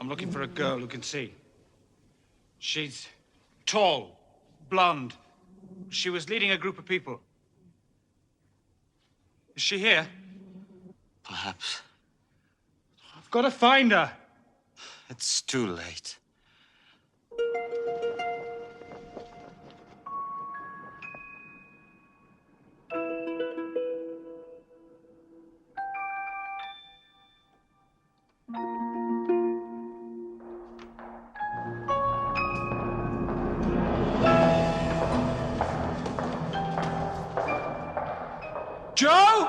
I'm looking for a girl who can see. She's tall, blonde. She was leading a group of people. Is she here? Perhaps. I've got to find her. It's too late. Joe?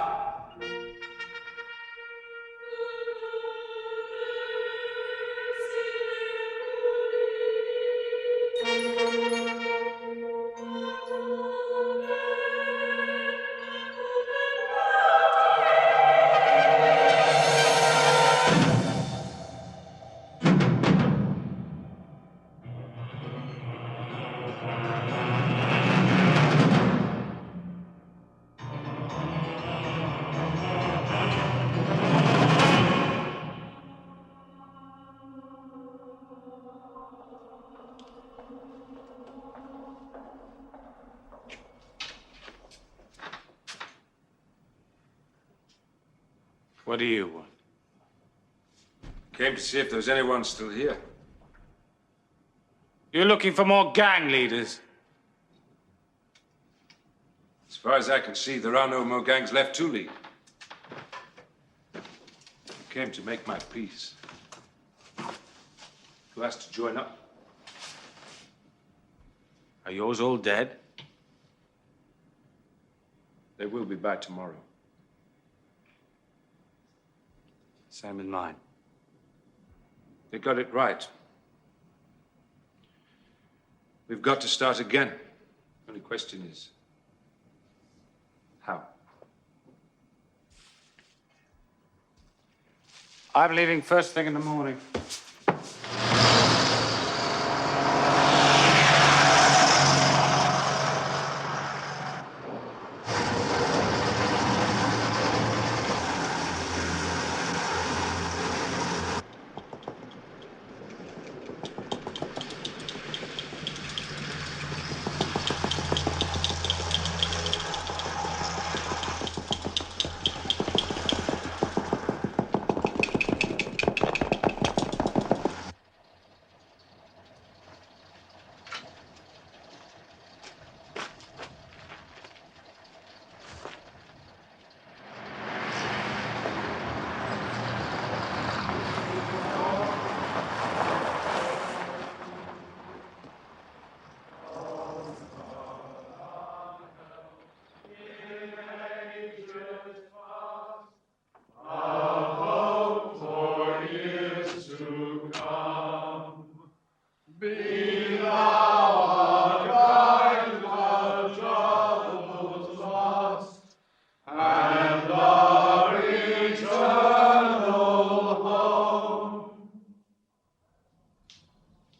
What do you want? Came to see if there was anyone still here. You're looking for more gang leaders? As far as I can see, there are no more gangs left to lead. I came to make my peace. Who asked to join up? Are yours all dead? They will be by tomorrow. Same as mine. They got it right. We've got to start again. Only question is, how? I'm leaving first thing in the morning.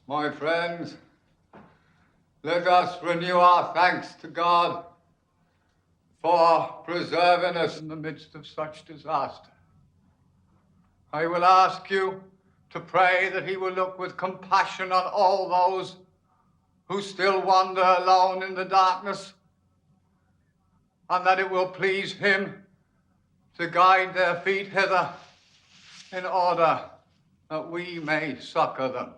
My friends, let us renew our thanks to God for preserving us in the midst of such disaster. I will ask you to pray that he will look with compassion on all those who still wander alone in the darkness, and that it will please him to guide their feet hither in order that we may succor them.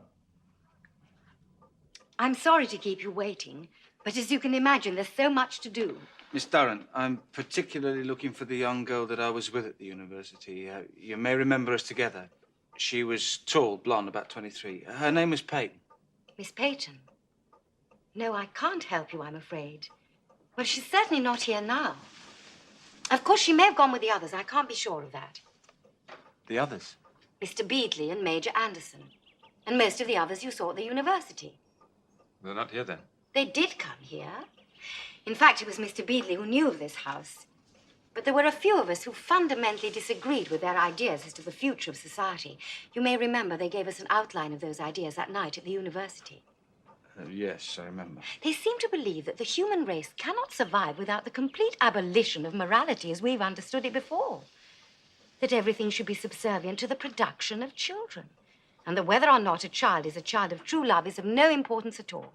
I'm sorry to keep you waiting, but as you can imagine, there's so much to do. Miss Durrant, I'm particularly looking for the young girl that I was with at the university. You may remember us together. She was tall, blonde, about 23. Her name was Peyton. Miss Peyton? No, I can't help you, I'm afraid. Well, she's certainly not here now. Of course, she may have gone with the others. I can't be sure of that. The others? Mr. Beadley and Major Anderson. And most of the others you saw at the university. They're not here then. They did come here. In fact, it was Mr. Beadley who knew of this house. But there were a few of us who fundamentally disagreed with their ideas as to the future of society. You may remember they gave us an outline of those ideas that night at the university. Yes, I remember. They seem to believe that the human race cannot survive without the complete abolition of morality as we've understood it before. That everything should be subservient to the production of children. and that whether or not a child is a child of true love is of no importance at all.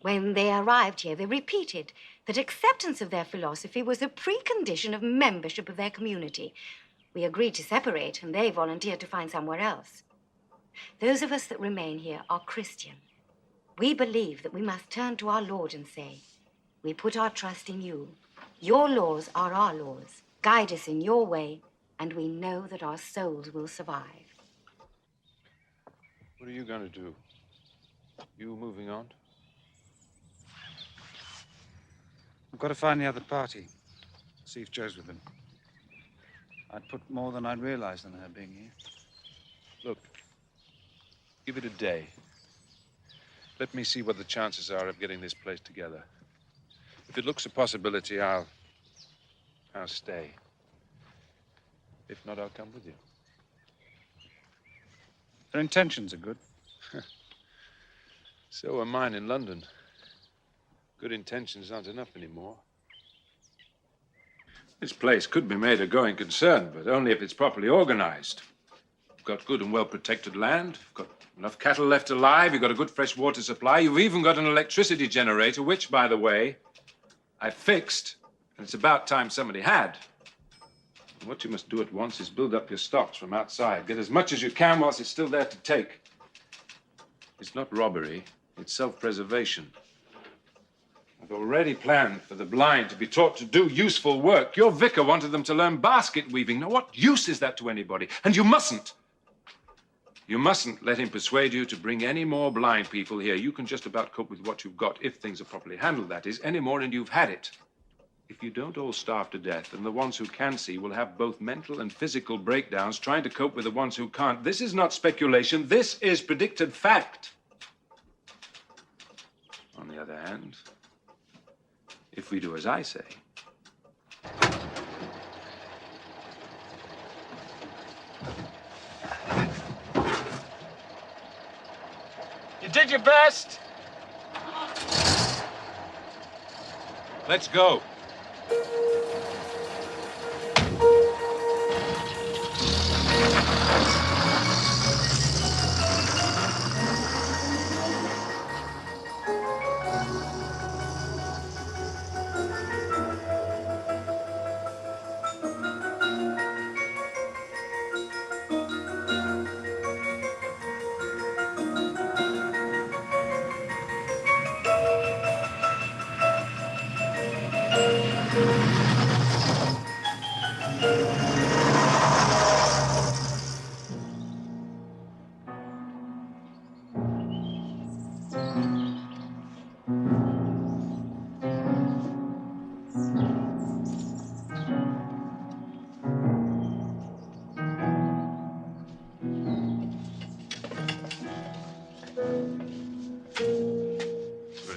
When they arrived here, they repeated that acceptance of their philosophy was a precondition of membership of their community. We agreed to separate, and they volunteered to find somewhere else. Those of us that remain here are Christian. We believe that we must turn to our Lord and say, we put our trust in you. Your laws are our laws. Guide us in your way, and we know that our souls will survive. What are you going to do? You moving on? I've got to find the other party. See if Joe's with them. I'd put more than I'd realized on her being here. Look, give it a day. Let me see what the chances are of getting this place together. If it looks a possibility, I'll stay. If not, I'll come with you. Their intentions are good. So are mine in London. Good intentions aren't enough anymore. This place could be made a going concern, but only if it's properly organized. You've got good and well-protected land. You've got enough cattle left alive. You've got a good fresh water supply. You've even got an electricity generator, which, by the way, I fixed, and it's about time somebody had. And what you must do at once is build up your stocks from outside. Get as much as you can whilst it's still there to take. It's not robbery, it's self-preservation. I've already planned for the blind to be taught to do useful work. Your vicar wanted them to learn basket weaving. Now, what use is that to anybody? And you mustn't let him persuade you to bring any more blind people here. You can just about cope with what you've got, if things are properly handled, that is, any more, and you've had it. If you don't all starve to death, then the ones who can see will have both mental and physical breakdowns trying to cope with the ones who can't. This is not speculation. This is predicted fact. On the other hand, if we do as I say, You did your best. let's go.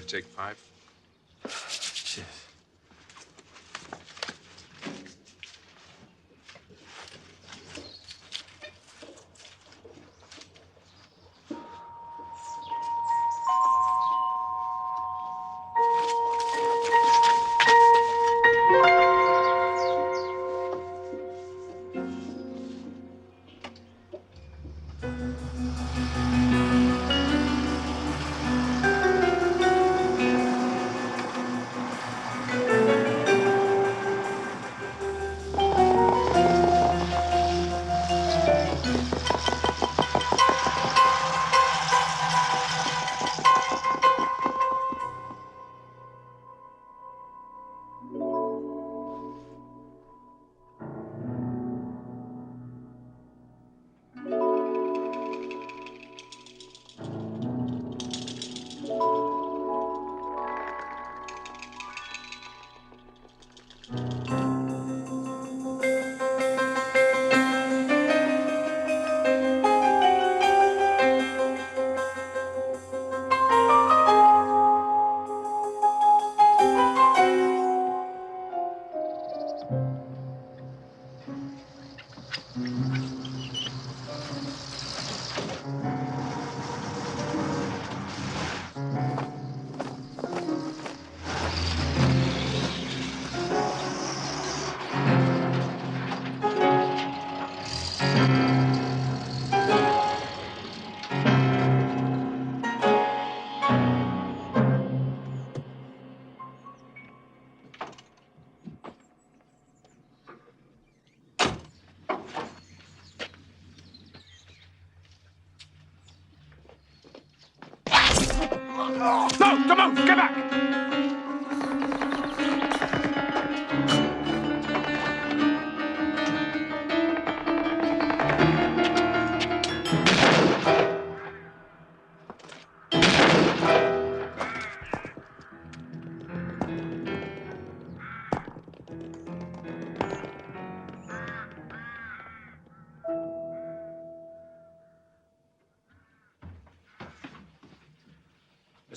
Take 5. Cheers.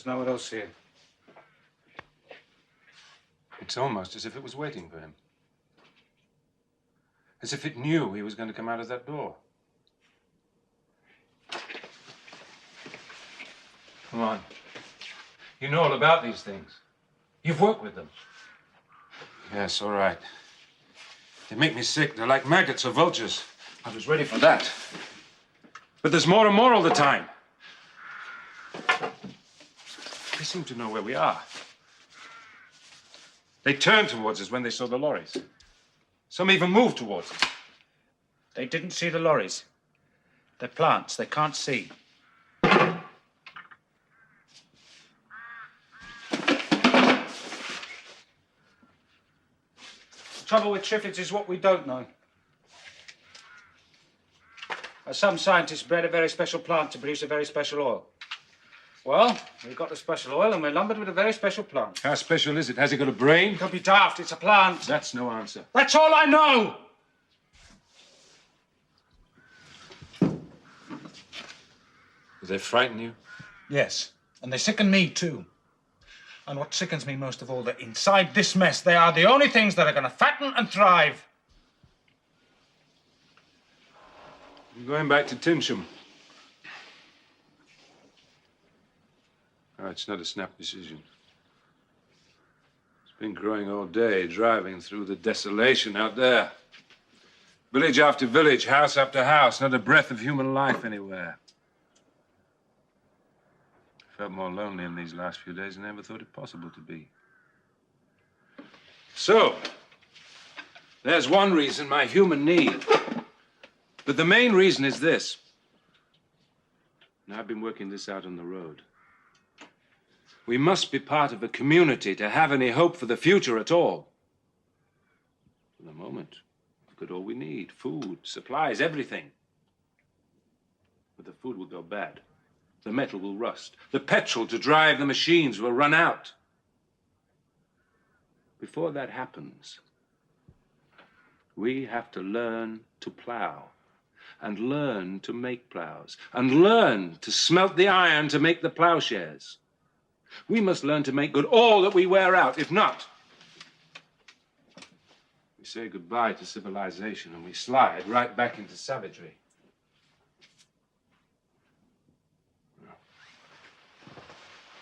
There's nowhere else here. It's almost as if it was waiting for him. As if it knew he was going to come out of that door. Come on. You know all about these things. You've worked with them. Yes, all right. They make me sick. They're like maggots or vultures. I was ready for that. But there's more and more all the time. They seem to know where we are. They turned towards us when they saw the lorries. Some even moved towards us. They didn't see the lorries. They're plants. They can't see. The trouble with Triffids is what we don't know. Some scientists bred a very special plant to produce a very special oil. Well, we've got the special oil and we're lumbered with a very special plant. How special is it? Has it got a brain? Don't be daft, it's a plant. That's no answer. That's all I know! Do they frighten you? Yes, and they sicken me too. And what sickens me most of all, that inside this mess, they are the only things that are going to fatten and thrive. I'm going back to Tinsham. Oh, it's not a snap decision. It's been growing all day, driving through the desolation out there. Village after village, house after house, not a breath of human life anywhere. I felt more lonely in these last few days than I ever thought it possible to be. So, there's one reason, my human need. But the main reason is this. And I've been working this out on the road. We must be part of a community to have any hope for the future at all. For the moment, we've got all we need. Food, supplies, everything. But the food will go bad. The metal will rust. The petrol to drive the machines will run out. Before that happens, we have to learn to plow. And learn to make plows. And learn to smelt the iron to make the plowshares. We must learn to make good all that we wear out. If not, we say goodbye to civilization and we slide right back into savagery.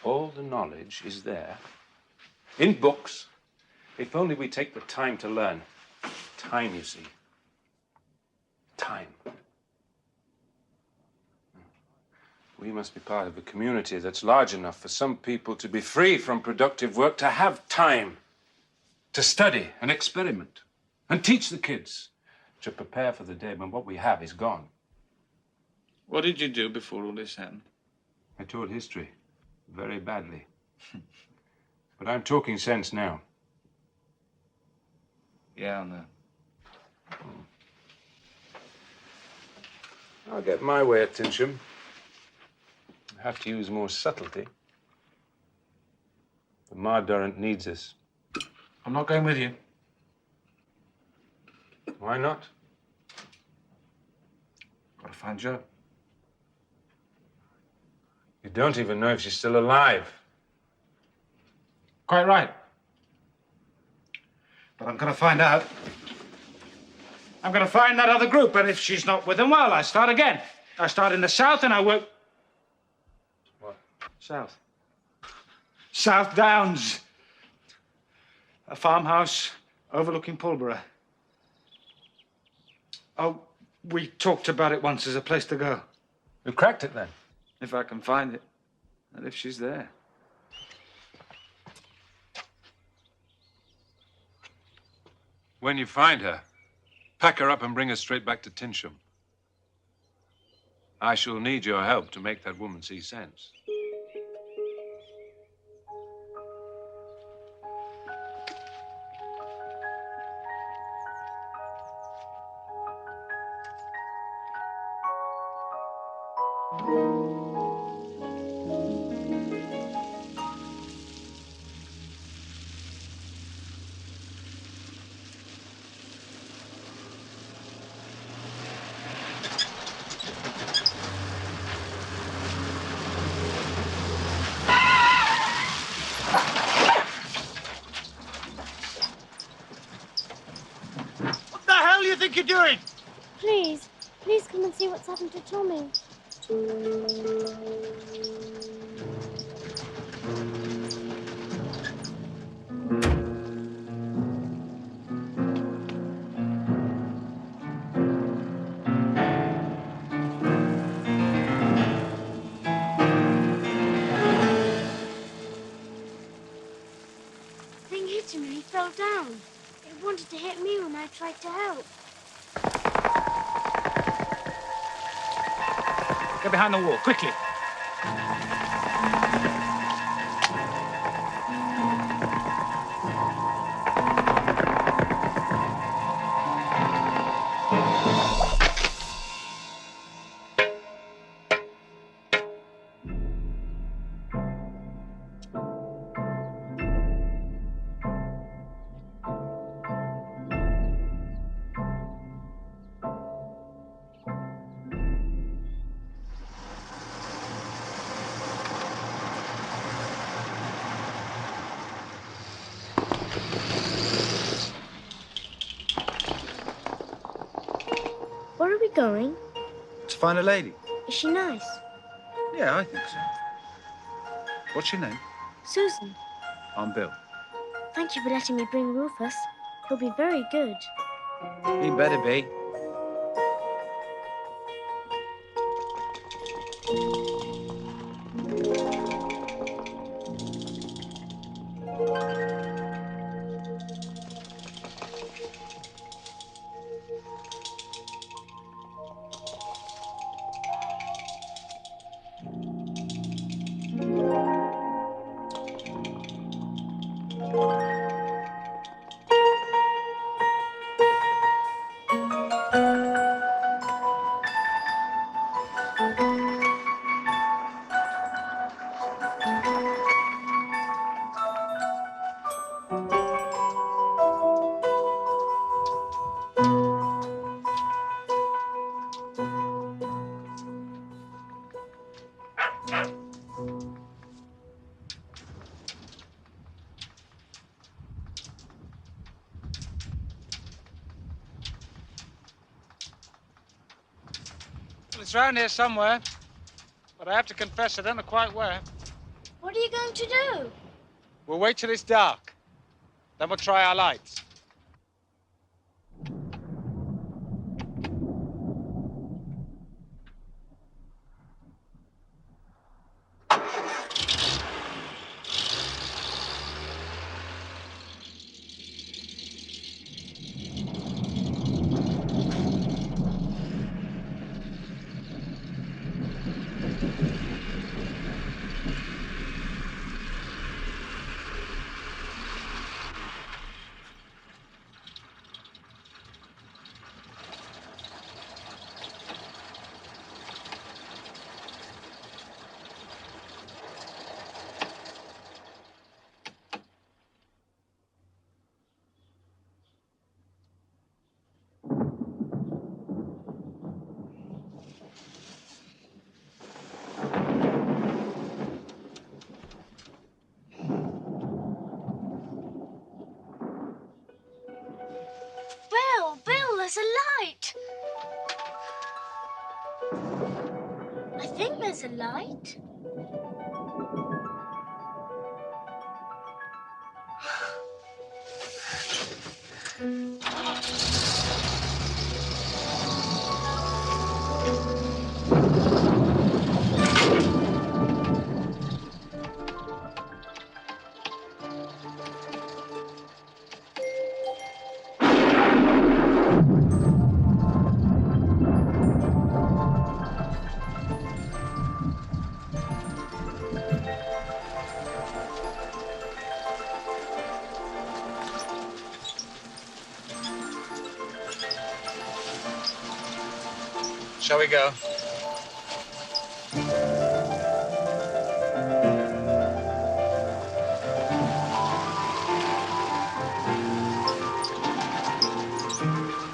All the knowledge is there, in books, if only we take the time to learn. Time, you see. Time. We must be part of a community that's large enough for some people to be free from productive work, to have time to study and experiment and teach the kids to prepare for the day when what we have is gone. What did you do before all this happened? I taught history very badly. But I'm talking sense now. Yeah, I know. I'll get my way at Tinsham. I have to use more subtlety. The Mardurant needs us. I'm not going with you. Why not? Gotta find Jo. You don't even know if she's still alive. Quite right. But I'm gonna find out. I'm gonna find that other group, and if she's not with them, well, I start again. I start in the south and I work... What? South. South Downs. A farmhouse overlooking Pulborough. Oh, we talked about it once as a place to go. You cracked it then? If I can find it, and if she's there. When you find her, pack her up and bring her straight back to Tinsham. I shall need your help to make that woman see sense. think you're doing? Please, please come and see what's happened to Tommy. The thing hit him and he fell down. It wanted to hit me when I tried to help. Get behind the wall, quickly. Where are we going? To find a lady. Is she nice? Yeah, I think so. What's your name? Susan. I'm Bill. Thank you for letting me bring Rufus. He'll be very good. He better be. Well, it's round here somewhere, but I have to confess I don't know quite where. What are you going to do? We'll wait till it's dark. Then we'll try our lights. Bill, there's a light. I think there's a light. Shall we go?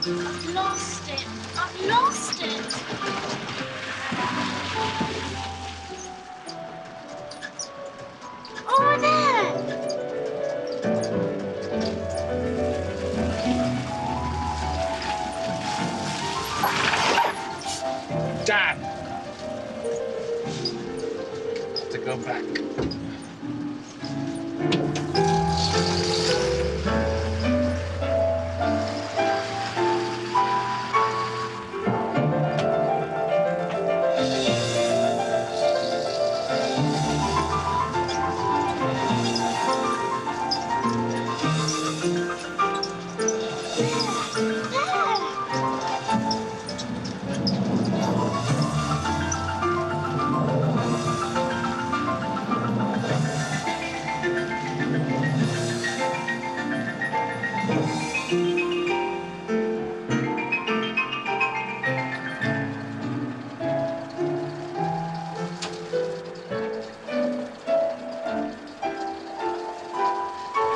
I've lost it. I've lost it. Over there. Dad! To go back.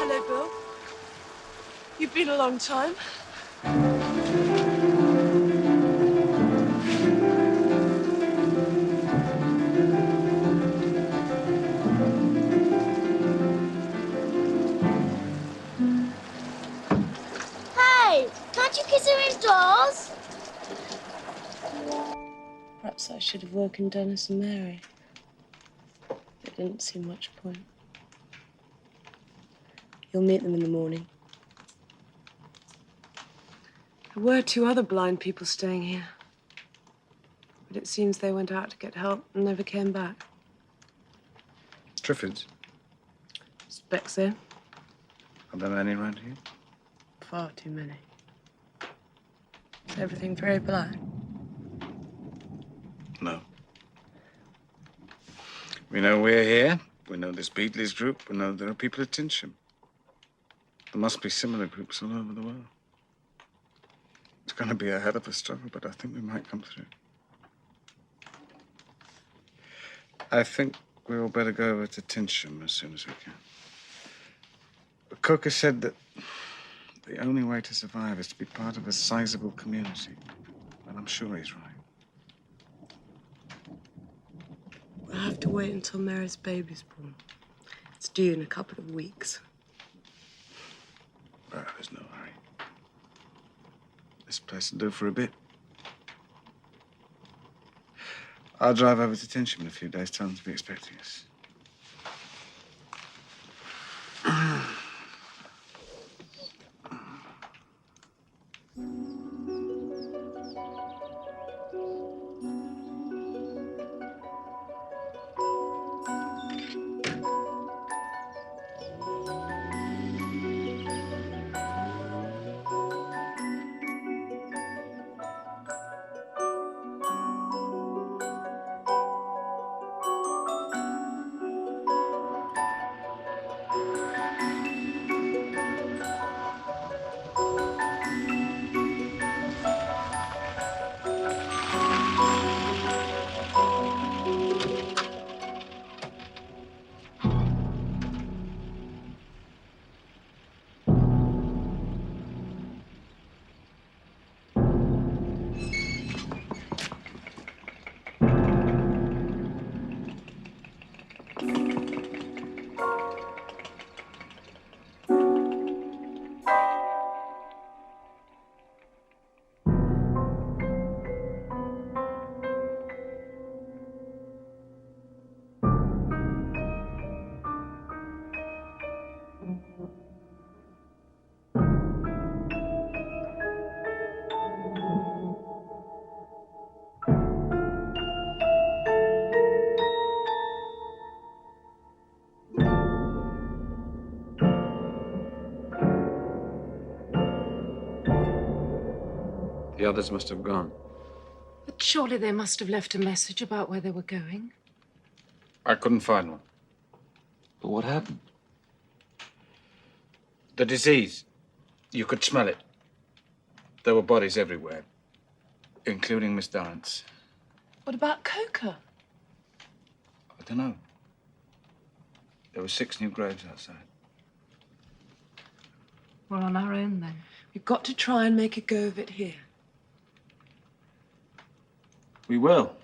Hello, Bill. You've been a long time. Hey, can't you kiss her indoors? Perhaps I should have woken Dennis and Mary. There didn't seem much point. You'll meet them in the morning. There were 2 other blind people staying here. But it seems they went out to get help and never came back. Triffids. Suspect so. Are there many around here? Far too many. Is everything very black? No. We know we're here. We know this Beatley's group. We know there are people at Tinsham. There must be similar groups all over the world. It's going to be a hell of a struggle, but I think we might come through. I think we all better go over to Tinsham as soon as we can. Coker said that the only way to survive is to be part of a sizable community. And I'm sure he's right. We'll have to wait until Mary's baby's born. It's due in a couple of weeks. Well, there's no hurry. This place will do for a bit. I'll drive over to Tinsham in a few days. Tell them to be expecting us. The others must have gone. But surely they must have left a message about where they were going. I couldn't find one. But what happened? The disease. You could smell it. There were bodies everywhere, including Miss Durrant's. What about Coker? I don't know. There were 6 new graves outside. We're on our own then. We've got to try and make a go of it here. We will.